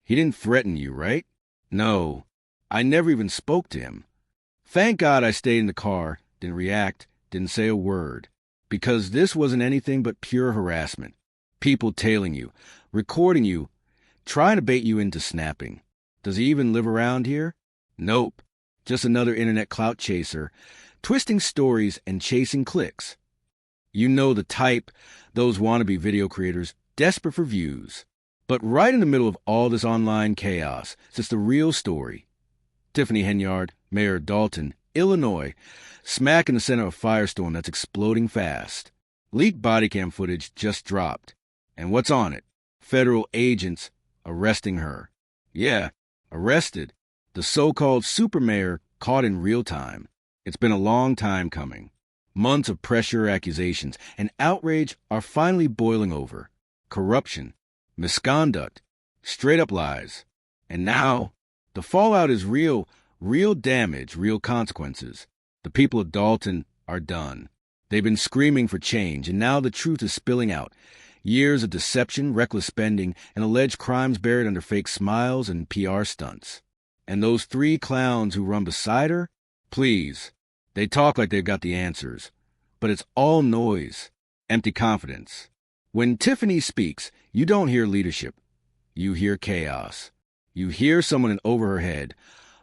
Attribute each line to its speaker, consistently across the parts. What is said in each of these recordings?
Speaker 1: He didn't threaten you, right? No, I never even spoke to him. Thank God I stayed in the car, didn't react, didn't say a word. Because this wasn't anything but pure harassment. People tailing you, recording you, trying to bait you into snapping. Does he even live around here? Nope. Just another internet clout chaser, twisting stories and chasing clicks. You know the type, those wannabe video creators desperate for views. But right in the middle of all this online chaos sits the real story. Tiffany Henyard, Mayor of Dalton, Illinois, smack in the center of a firestorm that's exploding fast. Leaked BODYCAM footage just dropped. And what's on it? Federal agents arresting her. Yeah, arrested. The so-called super mayor caught in real time. It's been a long time coming. Months of pressure, accusations, and outrage are finally boiling over. Corruption, misconduct, straight-up lies. And now, the fallout is real damage, real consequences. The people of Dalton are done. They've been screaming for change, and now the truth is spilling out. Years of deception, reckless spending, and alleged crimes buried under fake smiles and PR stunts. And those three clowns who run beside her? Please. They talk like they've got the answers. But it's all noise, empty confidence. When Tiffany speaks, you don't hear leadership. You hear chaos. You hear someone in over her head,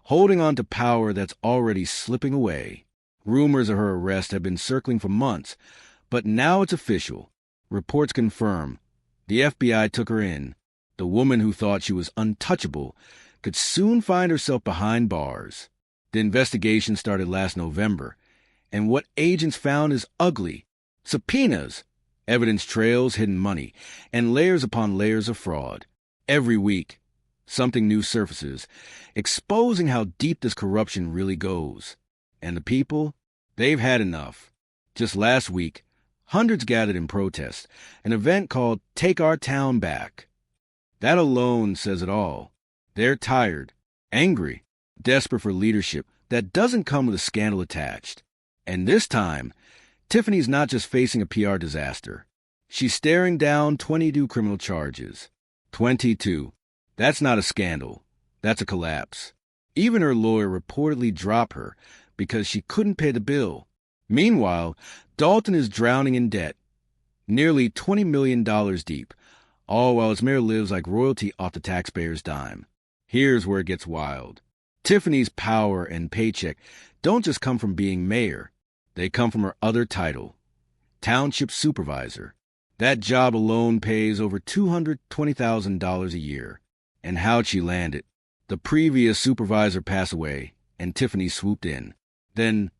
Speaker 1: holding on to power that's already slipping away. Rumors of her arrest have been circling for months, but now it's official. Reports confirm. The FBI took her in. The woman who thought she was untouchable could soon find herself behind bars. The investigation started last November, and what agents found is ugly. Subpoenas, evidence trails, hidden money, and layers upon layers of fraud. Every week, something new surfaces, exposing how deep this corruption really goes. And the people, they've had enough. Just last week, hundreds gathered in protest, an event called Take Our Town Back. That alone says it all. They're tired, angry, desperate for leadership that doesn't come with a scandal attached. And this time, Tiffany's not just facing a PR disaster. She's staring down 22 criminal charges. 22. That's not a scandal. That's a collapse. Even her lawyer reportedly dropped her because she couldn't pay the bill. Meanwhile, Dalton is drowning in debt, nearly $20 million deep, all while its mayor lives like royalty off the taxpayer's dime. Here's where it gets wild. Tiffany's power and paycheck don't just come from being mayor. They come from her other title, township supervisor. That job alone pays over $220,000 a year. And how'd she land it? The previous supervisor passed away, and Tiffany swooped in. Then,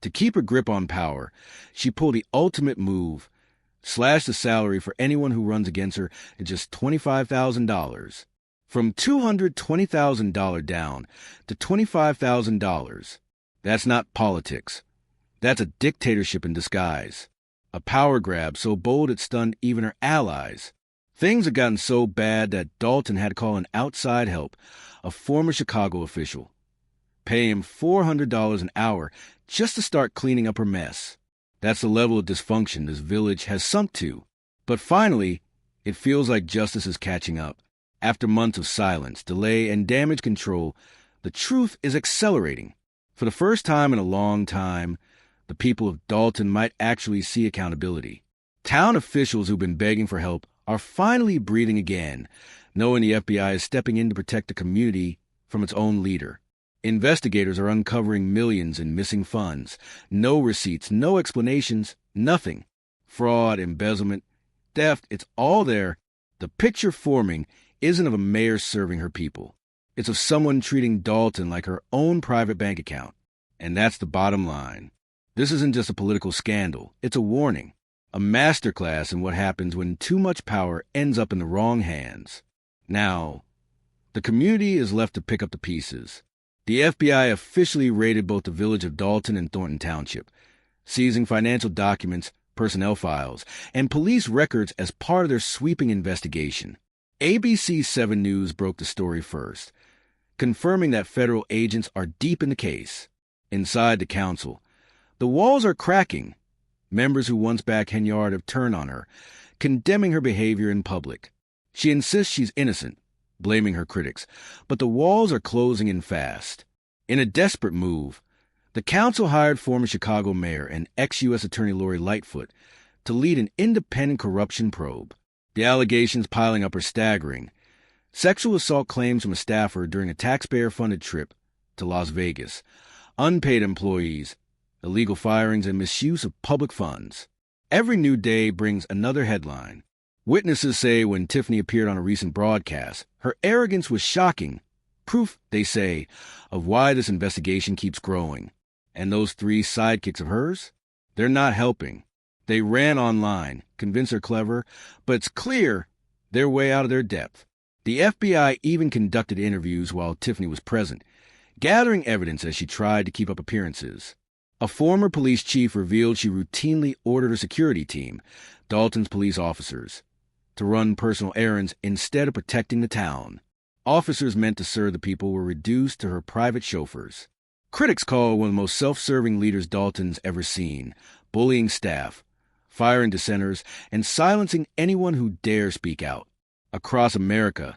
Speaker 1: to keep her grip on power, she pulled the ultimate move, slashed the salary for anyone who runs against her at just $25,000. From $220,000 down to $25,000. That's not politics. That's a dictatorship in disguise. A power grab so bold it stunned even her allies. Things had gotten so bad that Dalton had to call in outside help, a former Chicago official. Pay him $400 an hour just to start cleaning up her mess. That's the level of dysfunction this village has sunk to. But finally, it feels like justice is catching up. After months of silence, delay, and damage control, the truth is accelerating. For the first time in a long time, the people of Dalton might actually see accountability. Town officials who've been begging for help are finally breathing again, knowing the FBI is stepping in to protect the community from its own leader. Investigators are uncovering millions in missing funds. No receipts, no explanations, nothing. Fraud, embezzlement, theft, it's all there. The picture forming isn't of a mayor serving her people. It's of someone treating Dalton like her own private bank account. And that's the bottom line. This isn't just a political scandal. It's a warning. A masterclass in what happens when too much power ends up in the wrong hands. Now, the community is left to pick up the pieces. The FBI officially raided both the village of Dalton and Thornton Township, seizing financial documents, personnel files, and police records as part of their sweeping investigation. ABC 7 News broke the story first, confirming that federal agents are deep in the case. Inside the council, the walls are cracking. Members who once backed Henyard have turned on her, condemning her behavior in public. She insists she's innocent, blaming her critics, but the walls are closing in fast. In a desperate move, the council hired former Chicago mayor and ex-U.S. Attorney Lori Lightfoot to lead an independent corruption probe. The allegations piling up are staggering. Sexual assault claims from a staffer during a taxpayer-funded trip to Las Vegas, unpaid employees, illegal firings, and misuse of public funds. Every new day brings another headline. Witnesses say when Tiffany appeared on a recent broadcast, her arrogance was shocking. Proof, they say, of why this investigation keeps growing. And those 3 sidekicks of hers? They're not helping. They ran online, convinced they're clever, but it's clear they're way out of their depth. The FBI even conducted interviews while Tiffany was present, gathering evidence as she tried to keep up appearances. A former police chief revealed she routinely ordered her security team, Dalton's police officers, to run personal errands instead of protecting the town. Officers meant to serve the people were reduced to her private chauffeurs. Critics call her one of the most self-serving leaders Dalton's ever seen, bullying staff, firing dissenters, and silencing anyone who dares speak out. Across America,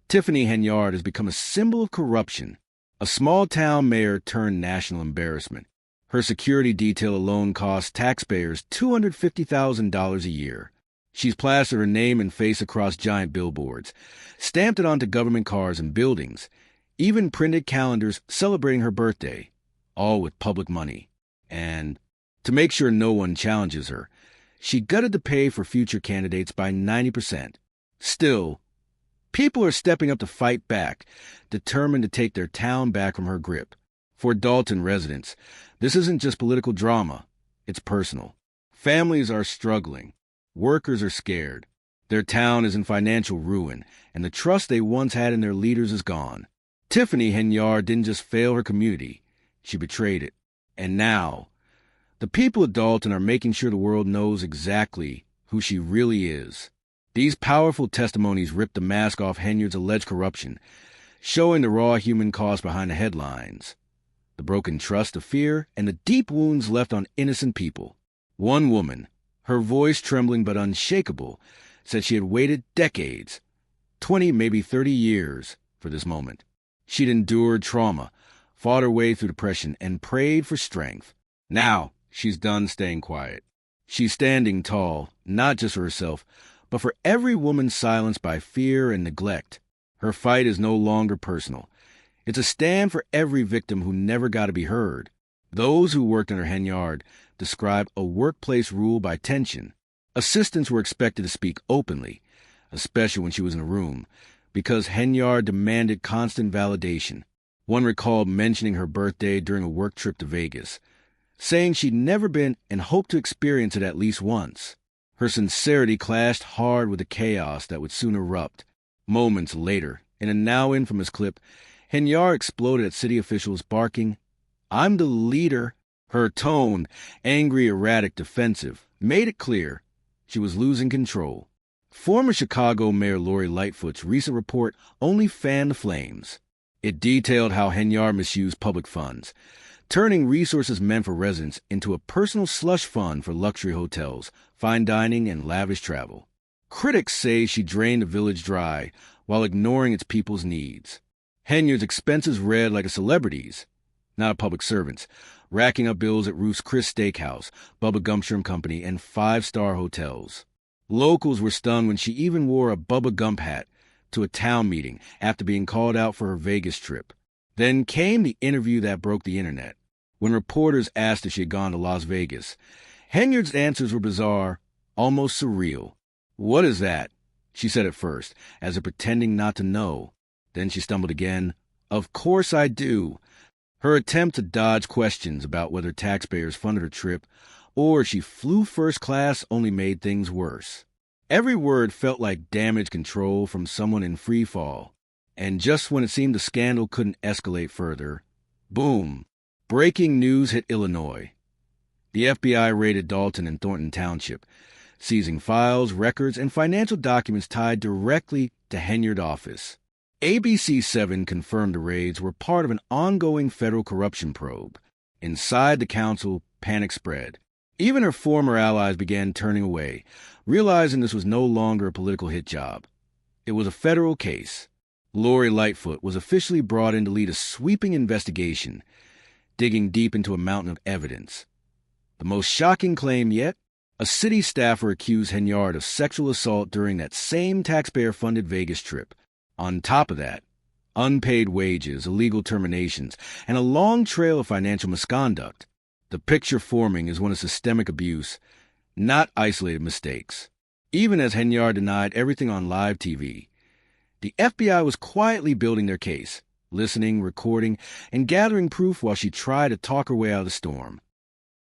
Speaker 1: Tiffany Henyard has become a symbol of corruption, a small-town mayor turned national embarrassment. Her security detail alone costs taxpayers $250,000 a year. She's plastered her name and face across giant billboards, stamped it onto government cars and buildings, even printed calendars celebrating her birthday, all with public money. And to make sure no one challenges her, she gutted the pay for future candidates by 90%. Still, people are stepping up to fight back, determined to take their town back from her grip. For Dalton residents, this isn't just political drama, it's personal. Families are struggling. Workers are scared. Their town is in financial ruin, and the trust they once had in their leaders is gone. Tiffany Henyard didn't just fail her community, she betrayed it. And now, the people of Dalton are making sure the world knows exactly who she really is. These powerful testimonies rip the mask off Henyard's alleged corruption, showing the raw human cost behind the headlines. The broken trust, the fear, and the deep wounds left on innocent people. One woman, her voice trembling but unshakable, said she had waited decades, 20, maybe 30 years, for this moment. She'd endured trauma, fought her way through depression, and prayed for strength. Now, she's done staying quiet. She's standing tall, not just for herself, but for every woman silenced by fear and neglect. Her fight is no longer personal. It's a stand for every victim who never got to be heard. Those who worked under Henyard describe a workplace ruled by tension. Assistants were expected to speak openly, especially when she was in a room, because Henyard demanded constant validation. One recalled mentioning her birthday during a work trip to Vegas, saying she'd never been and hoped to experience it at least once. Her sincerity clashed hard with the chaos that would soon erupt. Moments later, in a now infamous clip, Henyard exploded at city officials barking, "I'm the leader." Her tone, angry, erratic, defensive, made it clear she was losing control. Former Chicago Mayor Lori Lightfoot's recent report only fanned the flames. It detailed how Henyard misused public funds, turning resources meant for residents into a personal slush fund for luxury hotels, fine dining, and lavish travel. Critics say she drained the village dry while ignoring its people's needs. Henyard's expenses read like a celebrity's, not a public servant's, racking up bills at Ruth's Chris Steakhouse, Bubba Gump Shrimp Company, and five-star hotels. Locals were stunned when she even wore a Bubba Gump hat to a town meeting after being called out for her Vegas trip. Then came the interview that broke the internet. When reporters asked if she had gone to Las Vegas, Henyard's answers were bizarre, almost surreal. "What is that?" she said at first, as if pretending not to know. Then she stumbled again. "Of course I do." Her attempt to dodge questions about whether taxpayers funded her trip or she flew first class only made things worse. Every word felt like damage control from someone in free fall. And just when it seemed the scandal couldn't escalate further, boom, breaking news hit Illinois. The FBI raided Dalton and Thornton Township, seizing files, records, and financial documents tied directly to Henyard's office. ABC7 confirmed the raids were part of an ongoing federal corruption probe. Inside the council, panic spread. Even her former allies began turning away, realizing this was no longer a political hit job. It was a federal case. Lori Lightfoot was officially brought in to lead a sweeping investigation, digging deep into a mountain of evidence. The most shocking claim yet? A city staffer accused Henyard of sexual assault during that same taxpayer-funded Vegas trip. On top of that, unpaid wages, illegal terminations, and a long trail of financial misconduct. The picture forming is one of systemic abuse, not isolated mistakes. Even as Henyard denied everything on live TV, the FBI was quietly building their case, listening, recording, and gathering proof while she tried to talk her way out of the storm.